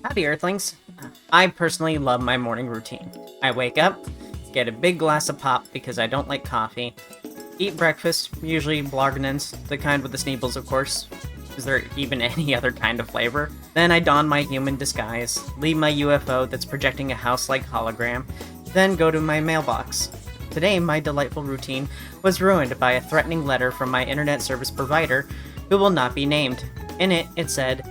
Howdy, Earthlings. I personally love my morning routine. I wake up, get a big glass of pop because I don't like coffee, eat breakfast, usually Blargnans, the kind with the Sneebles, of course. Is there even any other kind of flavor? Then I don my human disguise, leave my UFO that's projecting a house-like hologram, then go to my mailbox. Today, my delightful routine was ruined by a threatening letter from my internet service provider, who will not be named. In it, it said,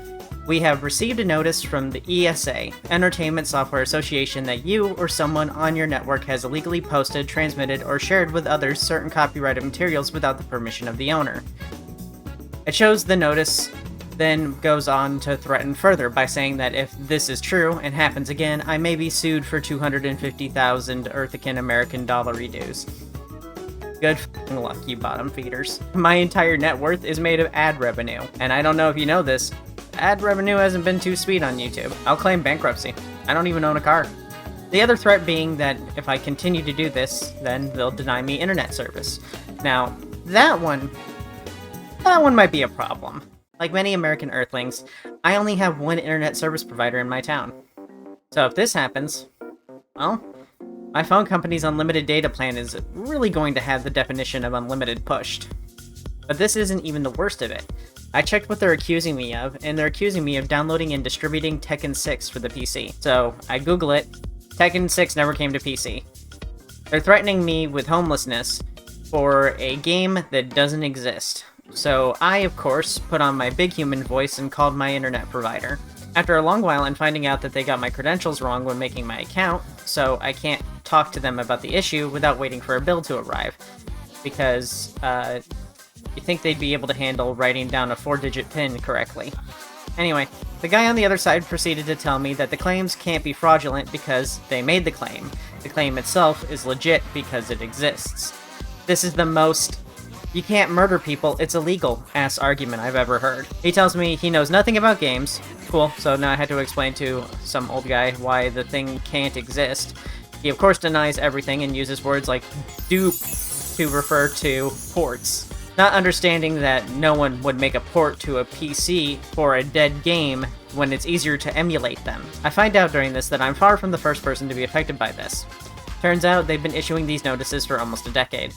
"We have received a notice from the ESA, Entertainment Software Association, that you or someone on your network has illegally posted, transmitted, or shared with others certain copyrighted materials without the permission of the owner." It shows the notice, then goes on to threaten further by saying that if this is true and happens again, I may be sued for 250,000 Earthican American dollar dues. Good f***ing luck, you bottom feeders. My entire net worth is made of ad revenue, and I don't know if you know this, ad revenue hasn't been too sweet on YouTube. I'll claim bankruptcy. I don't even own a car. The other threat being that if I continue to do this, then they'll deny me internet service. Now, that one might be a problem. Like many American Earthlings, I only have one internet service provider in my town. So if this happens, well, my phone company's unlimited data plan is really going to have the definition of unlimited pushed. But this isn't even the worst of it. I checked what they're accusing me of, and they're accusing me of downloading and distributing Tekken 6 for the PC. So, I Google it, Tekken 6 never came to PC. They're threatening me with homelessness for a game that doesn't exist. So I, of course, put on my big human voice and called my internet provider. After a long while and finding out that they got my credentials wrong when making my account, so I can't talk to them about the issue without waiting for a bill to arrive. Because, you think they'd be able to handle writing down a 4-digit PIN correctly. Anyway, the guy on the other side proceeded to tell me that the claims can't be fraudulent because they made the claim. The claim itself is legit because it exists. This is the most "you can't murder people, it's illegal" ass argument I've ever heard. He tells me he knows nothing about games. Cool, so now I had to explain to some old guy why the thing can't exist. He of course denies everything and uses words like dupe to refer to ports. Not understanding that no one would make a port to a PC for a dead game when it's easier to emulate them. I find out during this that I'm far from the first person to be affected by this. Turns out they've been issuing these notices for almost a decade.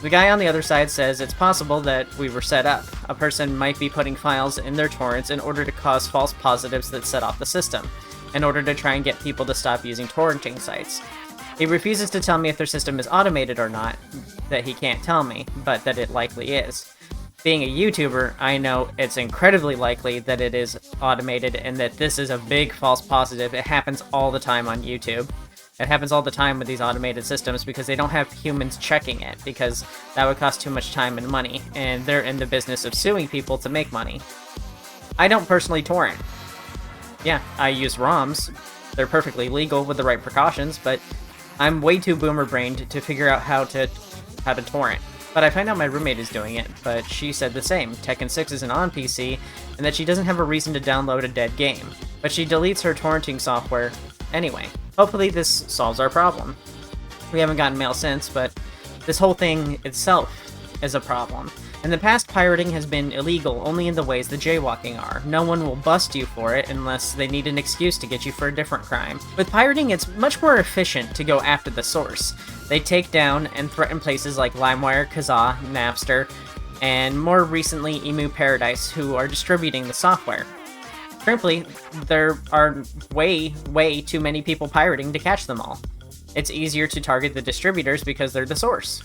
The guy on the other side says it's possible that we were set up. A person might be putting files in their torrents in order to cause false positives that set off the system, in order to try and get people to stop using torrenting sites. He refuses to tell me if their system is automated or not, that he can't tell me, but that it likely is. Being a YouTuber, I know it's incredibly likely that it is automated and that this is a big false positive. It happens all the time on YouTube. It happens all the time with these automated systems because they don't have humans checking it, because that would cost too much time and money, and they're in the business of suing people to make money. I don't personally torrent. Yeah, I use ROMs. They're perfectly legal with the right precautions, but I'm way too boomer-brained to figure out how to torrent. But I find out my roommate is doing it, but she said the same. Tekken 6 isn't on PC, and that she doesn't have a reason to download a dead game. But she deletes her torrenting software anyway. Hopefully this solves our problem. We haven't gotten mail since, but this whole thing itself is a problem. In the past, pirating has been illegal only in the ways the jaywalking are. No one will bust you for it unless they need an excuse to get you for a different crime. With pirating, it's much more efficient to go after the source. They take down and threaten places like LimeWire, Kazaa, Napster, and more recently Emu Paradise, who are distributing the software. Frankly, there are way too many people pirating to catch them all. It's easier to target the distributors because they're the source.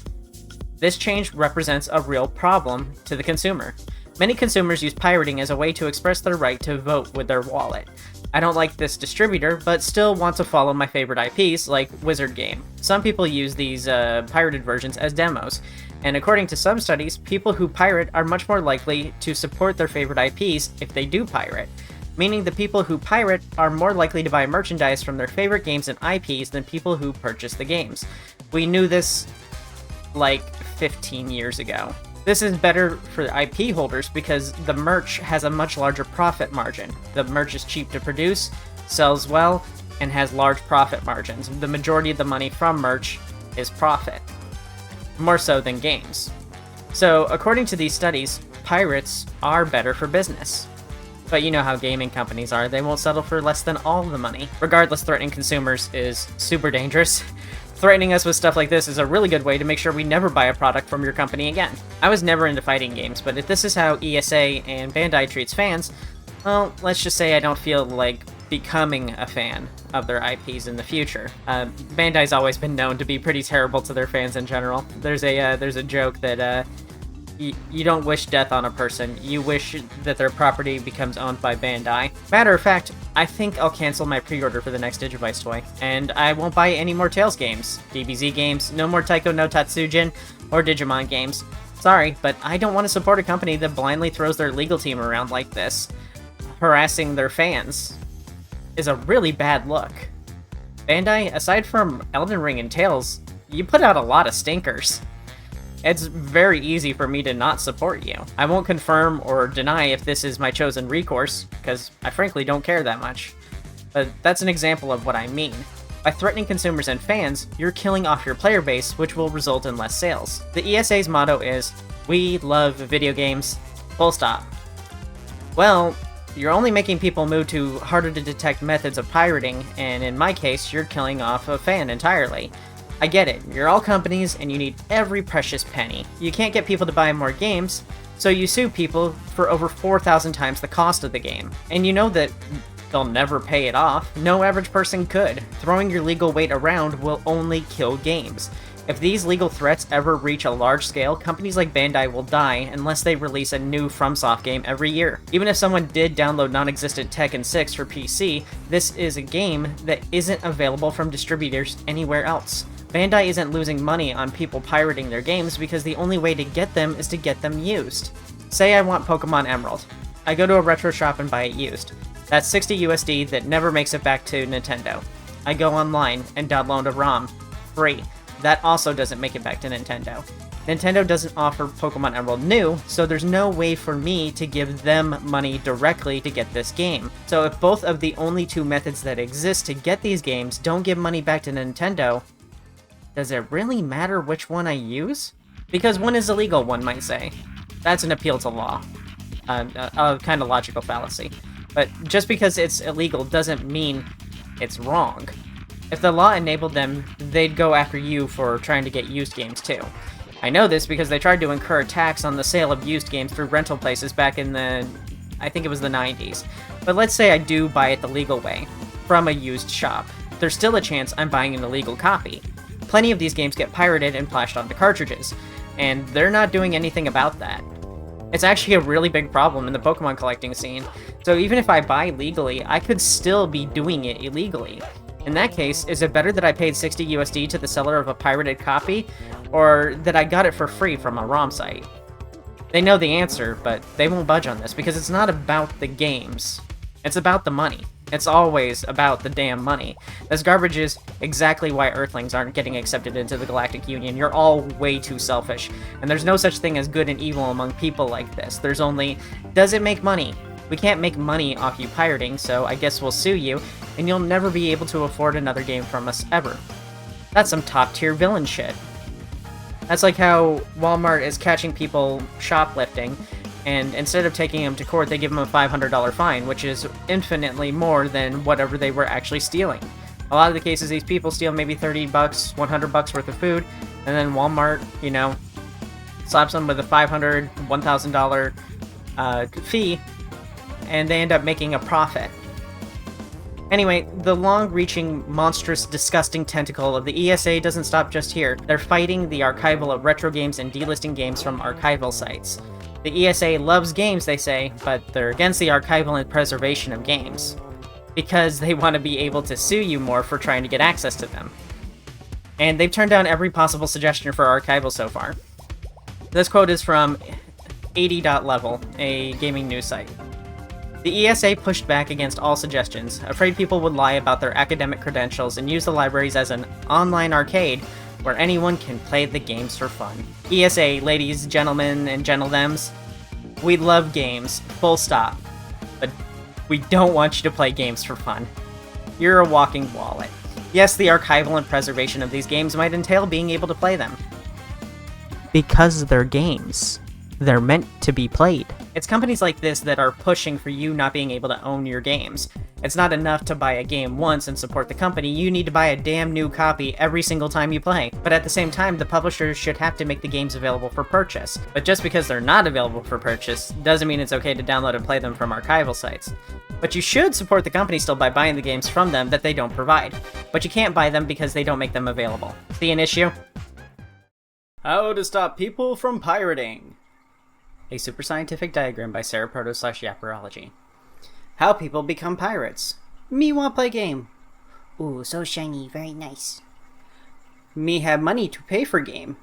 This change represents a real problem to the consumer. Many consumers use pirating as a way to express their right to vote with their wallet. I don't like this distributor, but still want to follow my favorite IPs, like Wizard Game. Some people use these pirated versions as demos, and according to some studies, people who pirate are much more likely to support their favorite IPs if they do pirate. Meaning the people who pirate are more likely to buy merchandise from their favorite games and IPs than people who purchase the games. We knew this like 15 years ago. This is better for IP holders because the merch has a much larger profit margin. The merch is cheap to produce, sells well, and has large profit margins. The majority of the money from merch is profit, more so than games. So, according to these studies, pirates are better for business. But you know how gaming companies are, they won't settle for less than all of the money. Regardless, threatening consumers is super dangerous. Threatening us with stuff like this is a really good way to make sure we never buy a product from your company again. I was never into fighting games, but if this is how ESA and Bandai treats fans, well, let's just say I don't feel like becoming a fan of their IPs in the future. Bandai's always been known to be pretty terrible to their fans in general. There's a joke that you don't wish death on a person, you wish that their property becomes owned by Bandai. Matter of fact, I think I'll cancel my pre-order for the next Digivice toy, and I won't buy any more Tales games, DBZ games, no more Taiko no Tatsujin, or Digimon games. Sorry, but I don't want to support a company that blindly throws their legal team around like this. Harassing their fans is a really bad look. Bandai, aside from Elden Ring and Tales, you put out a lot of stinkers. It's very easy for me to not support you. I won't confirm or deny if this is my chosen recourse, because I frankly don't care that much. But that's an example of what I mean. By threatening consumers and fans, you're killing off your player base, which will result in less sales. The ESA's motto is, "We love video games, full stop." Well, you're only making people move to harder to detect methods of pirating, and in my case, you're killing off a fan entirely. I get it, you're all companies and you need every precious penny. You can't get people to buy more games, so you sue people for over 4,000 times the cost of the game. And you know that they'll never pay it off. No average person could. Throwing your legal weight around will only kill games. If these legal threats ever reach a large scale, companies like Bandai will die unless they release a new FromSoft game every year. Even if someone did download non-existent Tekken 6 for PC, this is a game that isn't available from distributors anywhere else. Bandai isn't losing money on people pirating their games because the only way to get them is to get them used. Say I want Pokemon Emerald. I go to a retro shop and buy it used. That's 60 USD that never makes it back to Nintendo. I go online and download a ROM. Free. That also doesn't make it back to Nintendo. Nintendo doesn't offer Pokemon Emerald new, so there's no way for me to give them money directly to get this game. So if both of the only two methods that exist to get these games don't give money back to Nintendo, does it really matter which one I use? Because one is illegal, one might say. That's an appeal to law. A kind of logical fallacy. But just because it's illegal doesn't mean it's wrong. If the law enabled them, they'd go after you for trying to get used games too. I know this because they tried to incur a tax on the sale of used games through rental places back in I think it was the 90s. But let's say I do buy it the legal way, from a used shop. There's still a chance I'm buying an illegal copy. Plenty of these games get pirated and flashed onto cartridges, and they're not doing anything about that. It's actually a really big problem in the Pokemon collecting scene, so even if I buy legally, I could still be doing it illegally. In that case, is it better that I paid 60 USD to the seller of a pirated copy, or that I got it for free from a ROM site? They know the answer, but they won't budge on this because it's not about the games. It's about the money. It's always about the damn money. This garbage is exactly why Earthlings aren't getting accepted into the Galactic Union. You're all way too selfish. And there's no such thing as good and evil among people like this. There's only, does it make money? We can't make money off you pirating, so I guess we'll sue you, and you'll never be able to afford another game from us ever. That's some top-tier villain shit. That's like how Walmart is catching people shoplifting, and instead of taking them to court, they give them a $500 fine, which is infinitely more than whatever they were actually stealing. A lot of the cases, these people steal maybe $30, $100 worth of food, and then Walmart, you know, slaps them with a $500, $1,000 fee, and they end up making a profit. Anyway, the long-reaching, monstrous, disgusting tentacle of the ESA doesn't stop just here. They're fighting the archival of retro games and delisting games from archival sites. The ESA loves games, they say, but they're against the archival and preservation of games, because they want to be able to sue you more for trying to get access to them. And they've turned down every possible suggestion for archival so far. This quote is from 80.level, a gaming news site. The ESA pushed back against all suggestions, afraid people would lie about their academic credentials and use the libraries as an online arcade where anyone can play the games for fun. ESA, ladies, gentlemen, and gentlethems, we love games, full stop. But we don't want you to play games for fun. You're a walking wallet. Yes, the archival and preservation of these games might entail being able to play them. Because they're games. They're meant to be played. It's companies like this that are pushing for you not being able to own your games. It's not enough to buy a game once and support the company, you need to buy a damn new copy every single time you play. But at the same time, the publishers should have to make the games available for purchase. But just because they're not available for purchase, doesn't mean it's okay to download and play them from archival sites. But you should support the company still by buying the games from them that they don't provide. But you can't buy them because they don't make them available. See an issue? How to stop people from pirating. A super scientific diagram by Sera Proto/Yaperology. How people become pirates. Me want play game. Ooh, so shiny, very nice. Me have money to pay for game.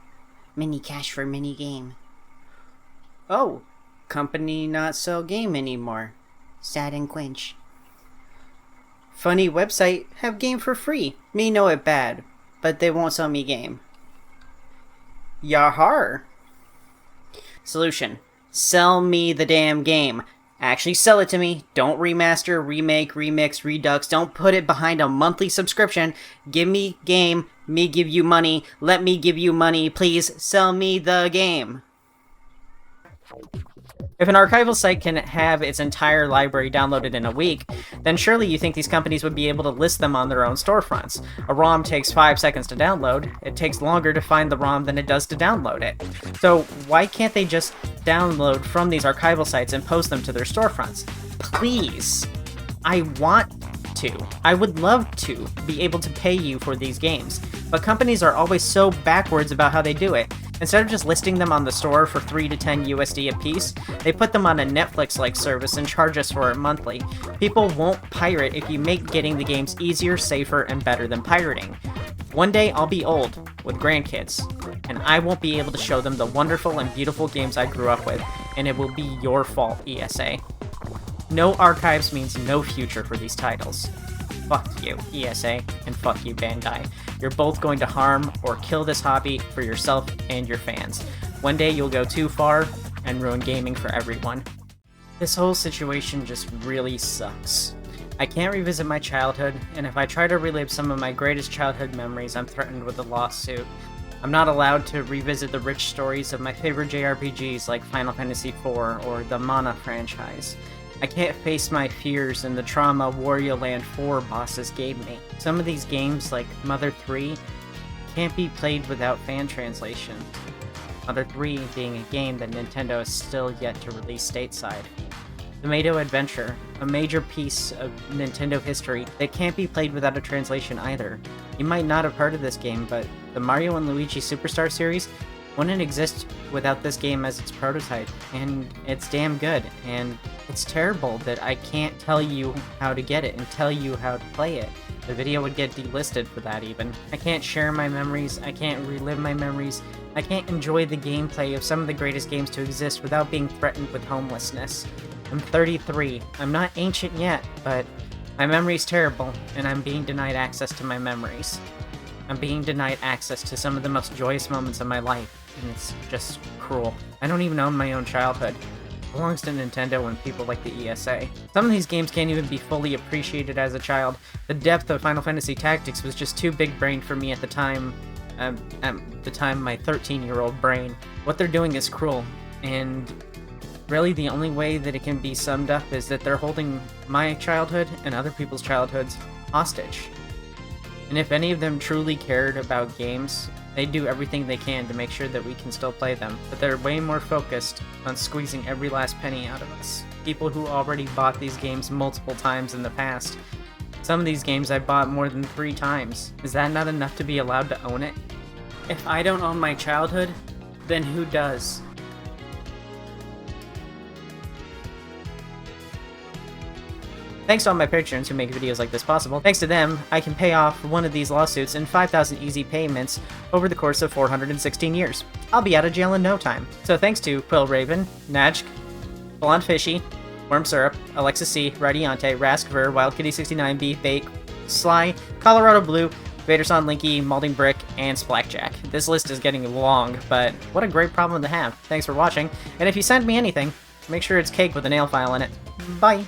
Mini cash for mini game. Oh, company not sell game anymore. Sad and quench. Funny website have game for free. Me know it bad, but they won't sell me game. Yahar. Solution. Sell me the damn game. Actually sell it to me. Don't remaster, remake, remix, redux. Don't put it behind a monthly subscription. Give me game. Me give you money. Let me give you money. Please sell me the game. If an archival site can have its entire library downloaded in a week, then surely you think these companies would be able to list them on their own storefronts. A ROM takes 5 seconds to download. It takes longer to find the ROM than it does to download it. So why can't they just download from these archival sites and post them to their storefronts? Please. I want to. I would love to be able to pay you for these games. But companies are always so backwards about how they do it. Instead of just listing them on the store for 3 to 10 USD a piece, they put them on a Netflix-like service and charge us for it monthly. People won't pirate if you make getting the games easier, safer, and better than pirating. One day I'll be old, with grandkids, and I won't be able to show them the wonderful and beautiful games I grew up with, and it will be your fault, ESA. No archives means no future for these titles. Fuck you, ESA, and fuck you, Bandai. You're both going to harm or kill this hobby for yourself and your fans. One day you'll go too far and ruin gaming for everyone. This whole situation just really sucks. I can't revisit my childhood, and if I try to relive some of my greatest childhood memories, I'm threatened with a lawsuit. I'm not allowed to revisit the rich stories of my favorite JRPGs like Final Fantasy IV or the Mana franchise. I can't face my fears and the trauma Wario Land 4 bosses gave me. Some of these games, like Mother 3, can't be played without fan translation. Mother 3 being a game that Nintendo is still yet to release stateside. Tomato Adventure, a major piece of Nintendo history that can't be played without a translation either. You might not have heard of this game, but the Mario & Luigi Superstar series wouldn't exist without this game as its prototype, and it's damn good, and it's terrible that I can't tell you how to get it and tell you how to play it. The video would get delisted for that even. I can't share my memories, I can't relive my memories, I can't enjoy the gameplay of some of the greatest games to exist without being threatened with homelessness. I'm 33, I'm not ancient yet, but my memory's terrible, and I'm being denied access to my memories. I'm being denied access to some of the most joyous moments of my life, and it's just cruel. I don't even own my own childhood. It belongs to Nintendo and people like the ESA. Some of these games can't even be fully appreciated as a child. The depth of Final Fantasy Tactics was just too big-brained for me at the time. My 13-year-old brain. What they're doing is cruel, and really the only way that it can be summed up is that they're holding my childhood and other people's childhoods hostage. And if any of them truly cared about games, they'd do everything they can to make sure that we can still play them. But they're way more focused on squeezing every last penny out of us. People who already bought these games multiple times in the past. Some of these games I bought more than 3 times. Is that not enough to be allowed to own it? If I don't own my childhood, then who does? Thanks to all my patrons who make videos like this possible. Thanks to them, I can pay off one of these lawsuits in 5,000 easy payments over the course of 416 years. I'll be out of jail in no time. So thanks to Quill Raven, Najk, Blonde Fishy, Worm Syrup, Alexis C, Radiante, Raskver, WildKitty69B, Bake, Sly, Colorado Blue, Vaderson, Linky, Malding Brick, and Splackjack. This list is getting long, but what a great problem to have. Thanks for watching, and if you send me anything, make sure it's cake with a nail file in it. Bye!